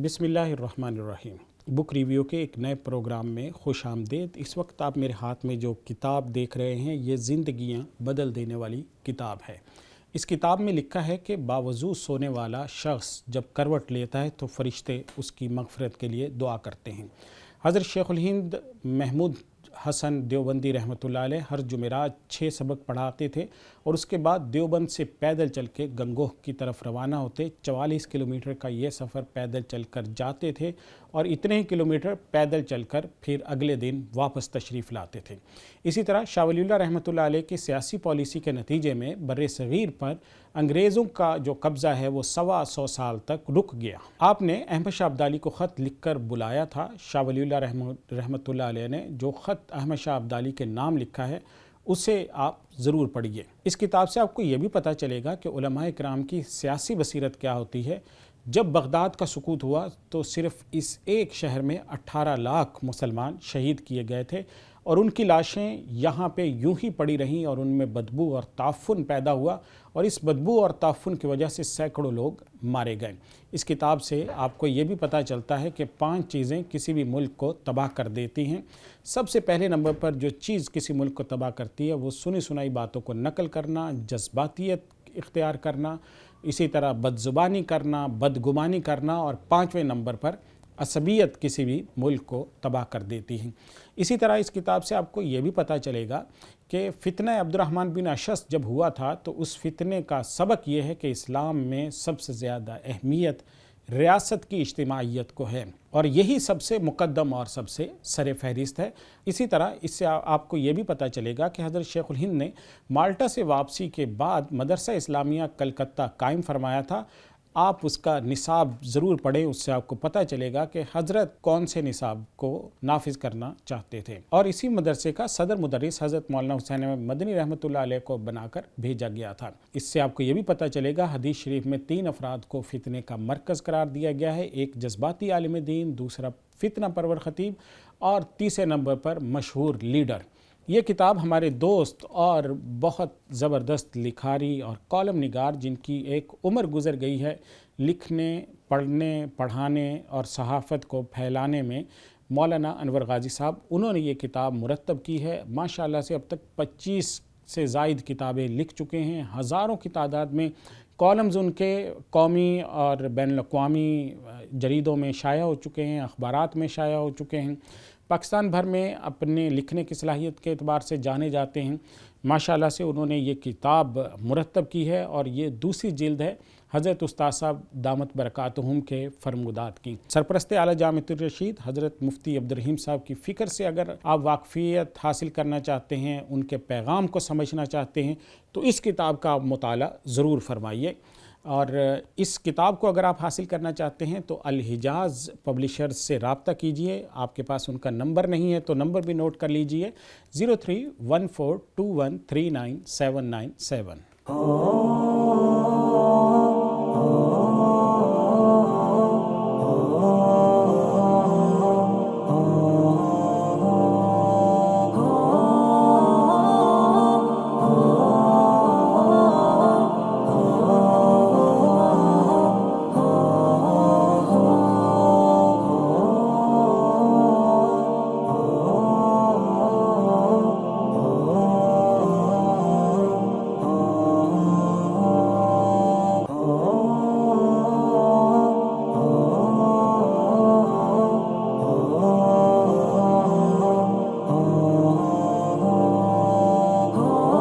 बिस्मिल्लाहिर्रहमानिर्रहीम। Book review के एक नए प्रोग्राम में खुश आमदीद। इस वक्त आप मेरे हाथ में जो किताब देख रहे हैं ये ज़िंदगियाँ बदल देने वाली किताब है। इस किताब में लिखा है कि बावजूद सोने वाला शख्स जब करवट लेता है तो फरिश्ते उसकी मग़फ़िरत के लिए दुआ करते हैं। हज़रत शेखुल हिंद महमूद हसन देवबंदी रहमतुल्लाह अलैह हर जुमेरात 6 सबक पढ़ाते थे और उसके बाद देवबंद से पैदल चल के गंगोह की तरफ रवाना होते। 44 किलोमीटर का ये सफ़र पैदल चलकर जाते थे और इतने ही किलोमीटर पैदल चलकर फिर अगले दिन वापस तशरीफ़ लाते थे। इसी तरह शाह वलीउल्लाह रहमतुल्लाह अलैह की सियासी पॉलिसी के नतीजे में बर्रे सग़ीर पर अंग्रेज़ों का जो कब्ज़ा है वो 125 साल तक रुक गया। आपने अहमद शाह अब्दाली को ख़त लिखकर बुलाया था। शाह वलीउल्लाह रहमतुल्लाह अलैह ने जो ख़त अहमद शाह अब्दाली के नाम लिखा है उसे आप ज़रूर पढ़िए। इस किताब से आपको ये भी पता चलेगा कि उलमाए किराम की सियासी बसीरत क्या होती है। जब बगदाद का सुकूत हुआ तो सिर्फ़ इस एक शहर में 18 लाख मुसलमान शहीद किए गए थे और उनकी लाशें यहाँ पे यूं ही पड़ी रहीं और उनमें बदबू और ताफ़ुन पैदा हुआ और इस बदबू और ताफ़ुन की वजह से सैकड़ों लोग मारे गए। इस किताब से आपको ये भी पता चलता है कि 5 चीज़ें किसी भी मुल्क को तबाह कर देती हैं। सबसे पहले नंबर पर जो चीज़ किसी मुल्क को तबाह करती है वो सुनी सुनाई बातों को नकल करना, जज्बातियत इख्तियार करना, इसी तरह बदज़ुबानी करना, बदगुमानी करना और 5वें नंबर पर असबियत किसी भी मुल्क को तबाह कर देती है। इसी तरह इस किताब से आपको ये भी पता चलेगा कि फ़ितना अब्दुर्रहमान बिन अशस जब हुआ था तो उस फ़ितने का सबक ये है कि इस्लाम में सबसे ज़्यादा अहमियत रियासत की इज्तिमाइयत को है और यही सबसे मुक़द्दम और सबसे सर फहरिस्त है। इसी तरह इससे आपको ये भी पता चलेगा कि हज़रत शेखुल हिंद ने माल्टा से वापसी के बाद मदरसा इस्लामिया कलकत्ता कायम फरमाया था। आप उसका निसाब ज़रूर पढ़ें, उससे आपको पता चलेगा कि हज़रत कौन से निसाब को नाफिज करना चाहते थे। और इसी मदरसे का सदर मुदर्रिस हज़रत मौलाना हुसैन मदनी रहमतुल्लाह अलैह को बनाकर भेजा गया था। इससे आपको ये भी पता चलेगा हदीस शरीफ में 3 अफराद को फितने का मरकज़ करार दिया गया है। एक जज्बाती आलिम दीन, दूसरा फितना परवर ख़तीब और तीसरे नंबर पर मशहूर लीडर। ये किताब हमारे दोस्त और बहुत ज़बरदस्त लिखारी और कॉलम निगार जिनकी एक उम्र गुज़र गई है लिखने, पढ़ने, पढ़ाने और सहाफ़त को फैलाने में, मौलाना अनवर गाज़ी साहब, उन्होंने ये किताब मुरत्तब की है। माशाअल्लाह से अब तक 25 से ज़ायद किताबें लिख चुके हैं। हज़ारों की तादाद में कॉलम्स उनके कौमी और बैनुल-अक़वामी जरीदों में शाया हो चुके हैं, अखबारात में शाया हो चुके हैं। पाकिस्तान भर में अपने लिखने की सलाहियत के एतबार से जाने जाते हैं। माशाअल्लाह से उन्होंने ये किताब मुरत्तब की है और ये दूसरी जिल्द है हज़रत उस्ताद साहब दामत बरकातहुम के फरमुदात की। सरपरस्त आला जामिअतुर रशीद हज़रत मुफ्ती अब्दुर्रहीम साहब की फ़िक्र से अगर आप वाक़फ़ियत हासिल करना चाहते हैं, उनके पैगाम को समझना चाहते हैं तो इस किताब का आप मुताला ज़रूर फरमाइए। और इस किताब को अगर आप हासिल करना चाहते हैं तो अल हिजाज़ पब्लिशर्स से रब्ता कीजिए। आपके पास उनका नंबर नहीं है तो नंबर भी नोट कर लीजिए 031421399797।